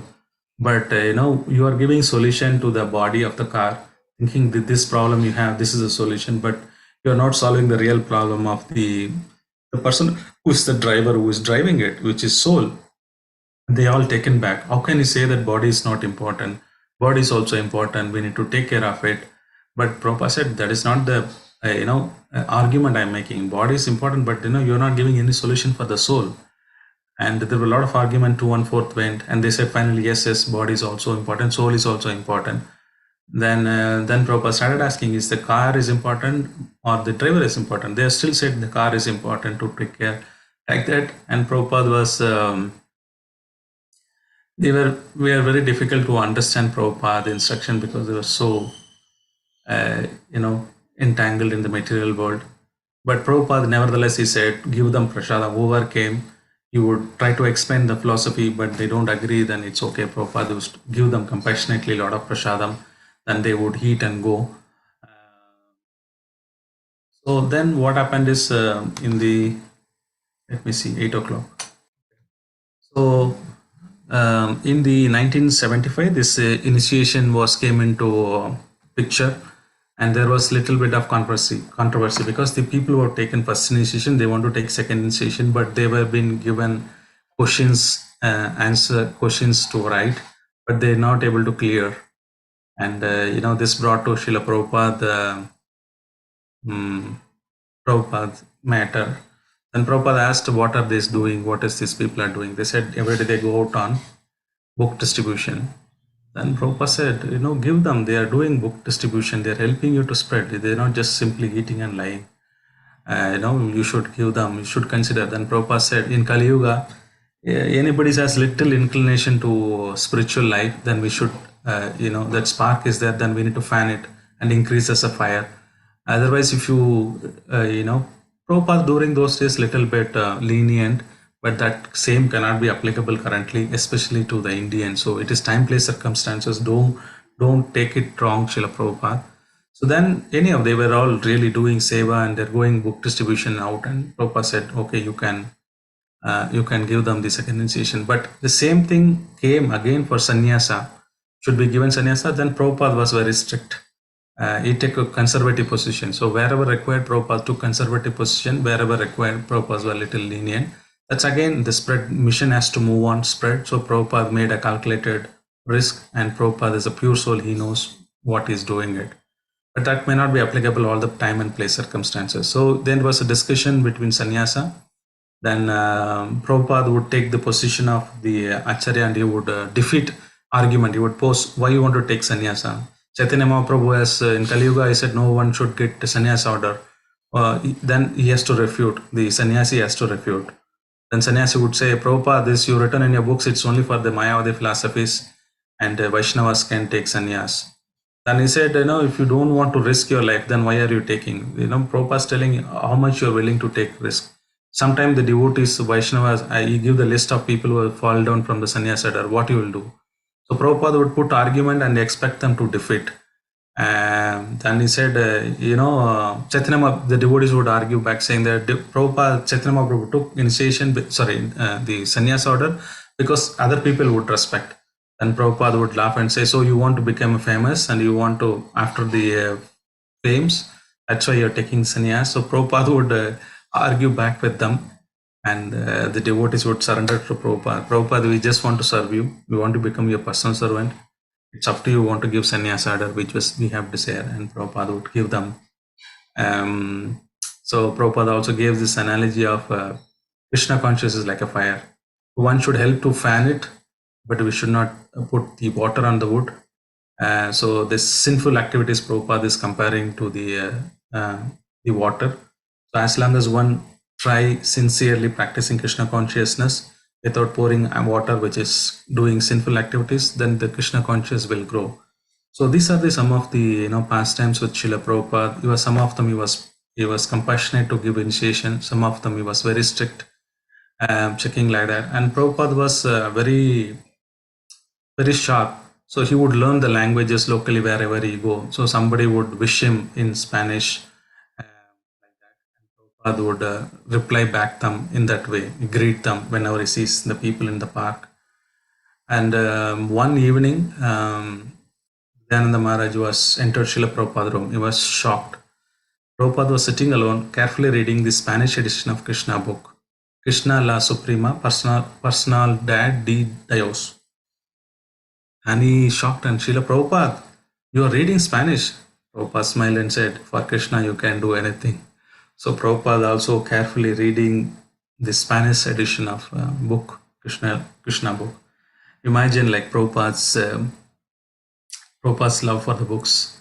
But you are giving solution to the body of the car, thinking that this problem you have, this is a solution, but you are not solving the real problem of the person who is the driver, who is driving it, which is soul. They all taken back. How can you say that body is not important? Body is also important. We need to take care of it. But Prabhupada said that is not the argument I'm making. Body is important, but you're not giving any solution for the soul. And there were a lot of argument, 2-1/4 went, and they said finally, yes, body is also important, soul is also important. Then Prabhupada started asking, is the car is important or the driver is important? They still said the car is important to take care like that. And Prabhupada was, we were very difficult to understand Prabhupada instruction because they were so, entangled in the material world. But Prabhupada, nevertheless, he said, give them prasadam. Whoever came, you would try to explain the philosophy, but they don't agree, then it's okay. Prabhupada used to give them compassionately a lot of prasadam, then they would eat and go. So then what happened is in the, let me see, 8 o'clock. So in the 1975, this initiation came into picture, and there was little bit of controversy because the people who have taken first initiation, they want to take second initiation, but they were being given questions, answer questions to write, but they're not able to clear. And this brought to Srila Prabhupada Prabhupada matter. Then Prabhupada asked, what are they doing? What is these people are doing? They said every day they go out on book distribution. Then Prabhupada said, give them. They are doing book distribution. They are helping you to spread. They are not just simply eating and lying. You should give them. You should consider. Then Prabhupada said, in Kali Yuga, anybody has little inclination to spiritual life, then we should, that spark is there, then we need to fan it and increase as a fire. Otherwise, if Prabhupada during those days little bit lenient, but that same cannot be applicable currently, especially to the Indian. So it is time, place, circumstances. Don't take it wrong, Srila Prabhupada. So then anyhow, they were all really doing seva and they're going book distribution out, and Prabhupada said, okay, you can give them the second initiation. But the same thing came again for sannyasa. Should be given sannyasa, then Prabhupada was very strict. He took a conservative position. So wherever required, Prabhupada took conservative position. Wherever required, Prabhupada was a little lenient. That's again, the spread mission has to move on, spread. So Prabhupada made a calculated risk, and Prabhupada is a pure soul. He knows what he's doing it. But that may not be applicable all the time and place circumstances. So then there was a discussion between sannyasa. Then Prabhupada would take the position of the Acharya, and he would defeat argument. He would pose, why you want to take sannyasa? Chaitanya Mahaprabhu, as in Kali Yuga, he said no one should get a sannyasa order. Then he has to refute. The sannyasi has to refute. Then sannyasi would say, Prabhupada, this you written in your books, it's only for the Mayavadi philosophies, and Vaishnavas can take sannyas. Then he said, if you don't want to risk your life, then why are you taking? Prabhupada is telling how much you're willing to take risk. Sometimes the devotees, Vaishnavas, you give the list of people who fall down from the sannyas order, what you will do. So Prabhupada would put argument and expect them to defeat. Then he said, Chaitanya, the devotees would argue back saying that Prabhupada, Chaitanya Mahaprabhu took initiation, the sannyas order because other people would respect. Then Prabhupada would laugh and say, so you want to become famous and you want to, after the fames, that's why you're taking sannyas. So Prabhupada would argue back with them, and the devotees would surrender to Prabhupada. Prabhupada, we just want to serve you. We want to become your personal servant. It's up to you. Want to give sannyas order, which we have desire, and Prabhupada would give them. So Prabhupada also gave this analogy of Krishna consciousness is like a fire. One should help to fan it, but we should not put the water on the wood. So this sinful activities Prabhupada is comparing to the water. So as long as one try sincerely practicing Krishna consciousness without pouring water which is doing sinful activities, then the Krishna consciousness will grow. So these are some of the pastimes with Srila Prabhupada. Some of them he was compassionate to give initiation. Some of them he was very strict, checking like that. And Prabhupada was very sharp. So he would learn the languages locally wherever he go. So somebody would wish him in Spanish, Prabhupada would reply back them in that way, greet them whenever he sees the people in the park. And one evening, Dayananda Maharaj was entered Srila Prabhupada room. He was shocked. Prabhupada was sitting alone, carefully reading the Spanish edition of Krishna book, Krishna La Suprema Personalidad de Dios. And he shocked, and Srila Prabhupada, you are reading Spanish. Prabhupada smiled and said, for Krishna you can do anything. So Prabhupada also carefully reading the Spanish edition of book, Krishna book. Imagine like Prabhupada's love for the books.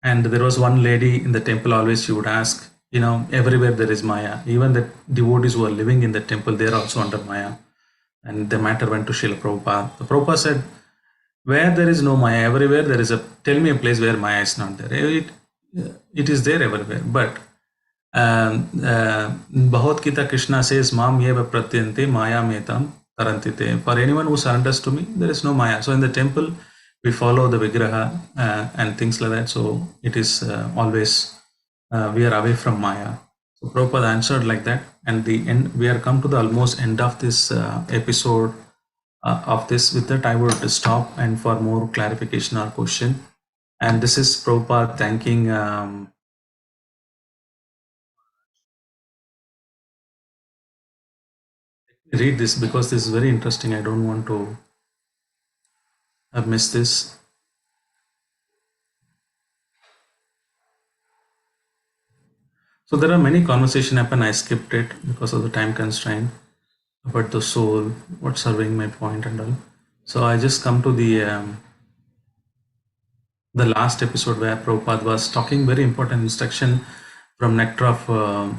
And there was one lady in the temple, always she would ask, everywhere there is Maya. Even the devotees who are living in the temple, they are also under Maya. And the matter went to Srila Prabhupada. The Prabhupada said, where there is no Maya, everywhere there is tell me a place where Maya is not there. It is there everywhere. But Bhagavad Gita, Krishna says, Mam yeva pratyante Maya metam tarantite. For anyone who surrenders to me, there is no Maya. So in the temple, we follow the Vigraha and things like that. So it is always, we are away from Maya. So Prabhupada answered like that. And the end, we are come to the almost end of this episode of this. With that, I would stop and for more clarification or question. And this is Prabhupada thanking read this because this is very interesting. I don't want to miss this. So there are many conversation happen. I skipped it because of the time constraint about the soul, what's serving my point and all. So I just come to the last episode where Prabhupada was talking very important instruction from Nectar of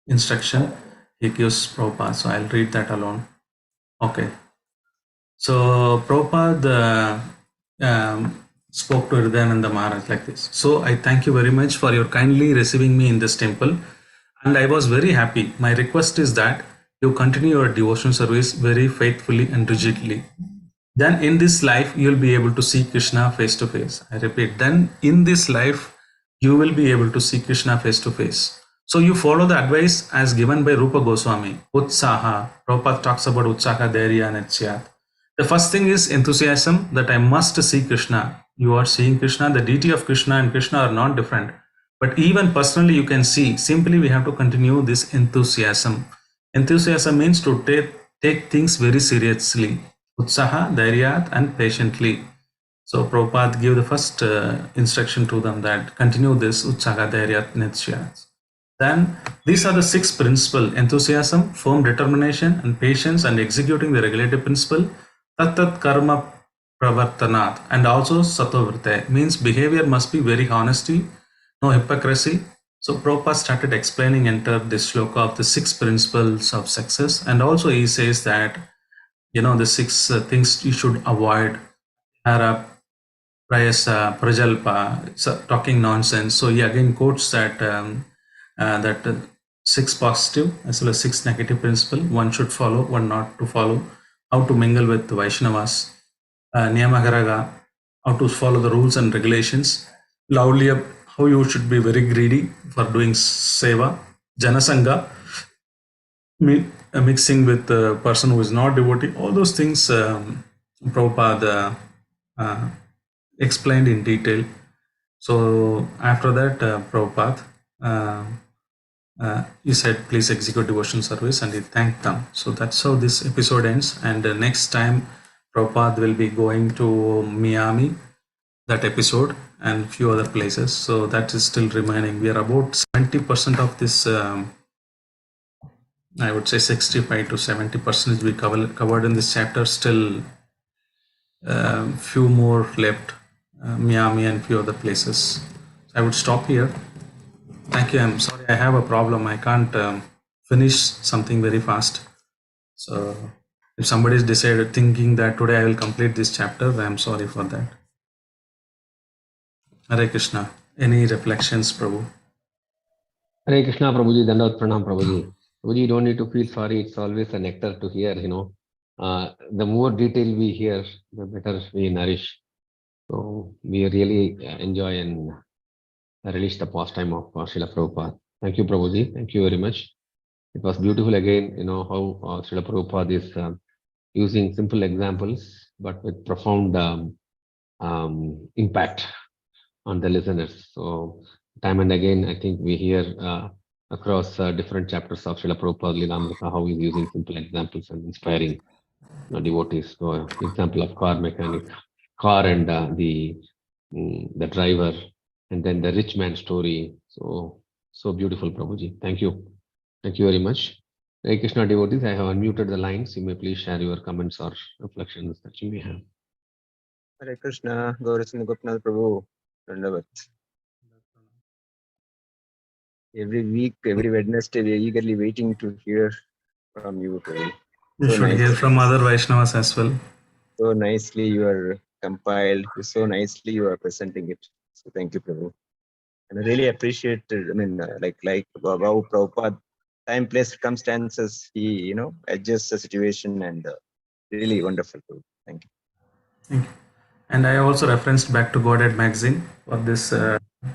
Instruction. He gives Prabhupada. So I'll read that alone. Okay. So Prabhupada spoke to Hridayananda Maharaj like this. So I thank you very much for your kindly receiving me in this temple. And I was very happy. My request is that you continue your devotion service very faithfully and rigidly. Then in this life, you'll be able to see Krishna face to face. I repeat, then in this life, you will be able to see Krishna face to face. So you follow the advice as given by Rupa Goswami, Utsaha. Prabhupada talks about Utsaha, Dharya, and Etsyat. The first thing is enthusiasm that I must see Krishna. You are seeing Krishna, the deity of Krishna and Krishna are not different. But even personally, you can see, simply we have to continue this enthusiasm. Enthusiasm means to take things very seriously. Utsaha, Dhairyat, and patiently. So Prabhupada gave the first instruction to them that continue this Utsaha, Dhairyat, Nitsyat. Then these are the 6 principles: enthusiasm, firm determination, and patience, and executing the regulative principle. Tat karma pravartanat, and also sattvavrite, means behavior must be very honesty, no hypocrisy. So Prabhupada started explaining enter this shloka of the 6 principles of success, and also he says that the 6 things you should avoid are prayasa, prajalpa, talking nonsense. So he again quotes that 6 positive as well as 6 negative principle. One should follow, one not to follow. How to mingle with Vaishnavas, Niyamagaraga, how to follow the rules and regulations. Loudly, how you should be very greedy for doing seva. Janasanga, mixing with a person who is not devotee. All those things Prabhupada explained in detail. So after that, Prabhupada, he said, please execute devotion service, and he thanked them. So that's how this episode ends. And next time, Prabhupada will be going to Miami, that episode, and few other places. So that is still remaining. We are about 70% of this. I would say 65 to 70% we covered in this chapter. Still, few more left, Miami and few other places. I would stop here. Thank you. I'm sorry, I have a problem. I can't finish something very fast. So if somebody is decided thinking that today I will complete this chapter, I'm sorry for that. Hare Krishna. Any reflections, Prabhu? Hare Krishna, Prabhuji, Dandavat Pranam, Prabhuji. Prabhuji, you don't need to feel sorry. It's always a nectar to hear, The more detail we hear, the better we nourish. So we really enjoy and relish the pastime of Srila Prabhupada. Thank you, Prabhuji. Thank you very much. It was beautiful again, how Srila Prabhupada is using simple examples, but with profound impact on the listeners. So time and again, I think we hear across different chapters of Srila Prabhupada, Lilamrtha, how he's using simple examples and inspiring devotees. So example of car mechanic, car and the driver, and then the rich man story. So beautiful, Prabhuji. Thank you. Thank you very much. Hare Krishna devotees, I have unmuted the lines. You may please share your comments or reflections that you may have. Hare Krishna, Gaurachandra Gopinath Prabhu, Dandavat. Every week, every Wednesday, we are eagerly waiting to hear from you, Prabhu. You So should nice. hear from other Vaishnavas as well. So nicely you are compiled. So nicely you are presenting it. So thank you, Prabhu. And I really appreciate it. I mean, like how Prabhupada, time, place, circumstances, he, adjusts the situation and really wonderful, Prabhu. Thank you. Thank you. And I also referenced back to Godhead magazine for this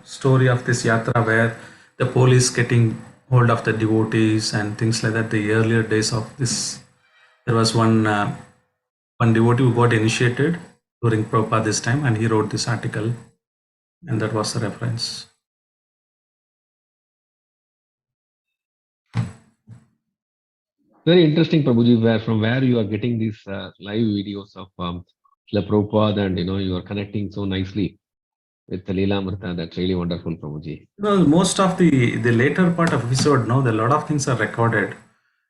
story of this yatra where the police getting hold of the devotees and things like that. The earlier days of this, there was one devotee who got initiated during Prabhupada this time, and he wrote this article, and that was the reference. Very interesting, Prabhuji, from where you are getting these live videos of Srila Prabhupada, and you are connecting so nicely with the Lilamrtha. That's really wonderful, Prabhuji. Well, most of the later part of episode, no, a lot of things are recorded,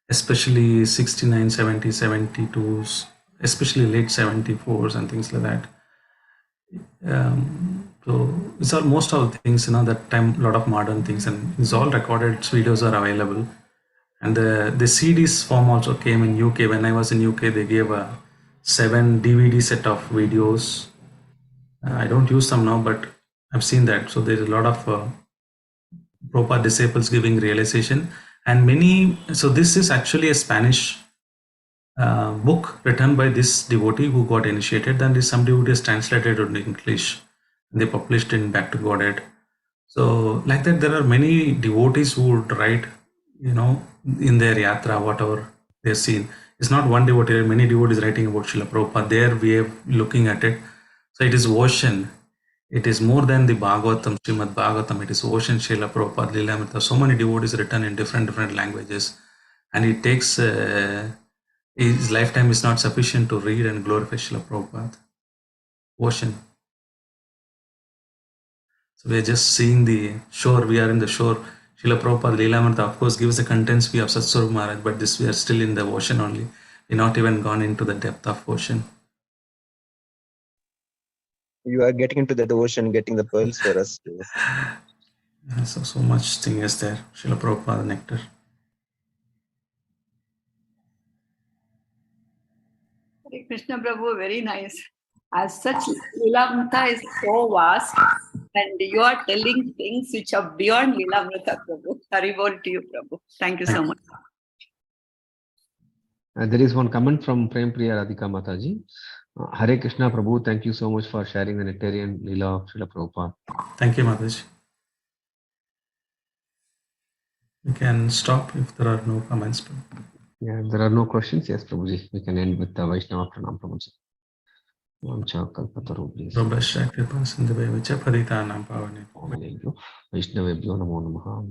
especially 69, 70, 72s, especially late 74s and things like that. So it's all most of the things, that time, a lot of modern things, and it's all recorded. Its videos are available. And the CDs form also came in UK. When I was in UK, they gave a 7 DVD set of videos. I don't use them now, but I've seen that. So there's a lot of Prabhupada disciples giving realization. And many, so this is actually a Spanish book written by this devotee who got initiated. Then some devotees translated it into English. They published in Back to Godhead. So like that, there are many devotees who would write, in their yatra, whatever they've seen. It's not one devotee, many devotees writing about Srila Prabhupada. Their way of looking at it. So it is ocean. It is more than the Bhagavatam, Srimad Bhagavatam. It is ocean, Srila Prabhupada, Lilamrtha. So many devotees written in different languages. And it takes, his lifetime is not sufficient to read and glorify Srila Prabhupada. Ocean. So we are just seeing the shore. We are in the shore. Srila Prabhupada, Lilamrtha, of course, gives the contents we have Satsvarup Maharaj, but we are still in the ocean only. We're not even gone into the depth of ocean. You are getting into that ocean, getting the pearls for us. So much thing is there. Srila Prabhupada nectar. Hare Krishna Prabhu, very nice. As such, Lilamrtha is so vast, and you are telling things which are beyond Lilamrtha Prabhu. Haribol to you, Prabhu. Thank you so much. There is one comment from Prem Priya Radhika Mataji. Hare Krishna Prabhu, thank you so much for sharing the nectarian Leela of Srila Prabhupada. Thank you, Mataji. We can stop if there are no comments. Yeah, if there are no questions, yes, Prabhuji, we can end with the Vaishnava Pranam, Prabhuji. Vaishnavebhyo Namo Namaha.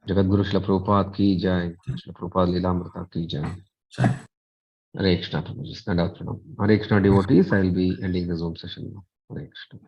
Jagadguru Srila Prabhupada ki jai. Srila Prabhupada Lilamrtha ki jai. Hare Krishna, Prabhuji. Stand up, Pranam. Hare Krishna devotees, I will be ending the Zoom session now. Hare Krishna.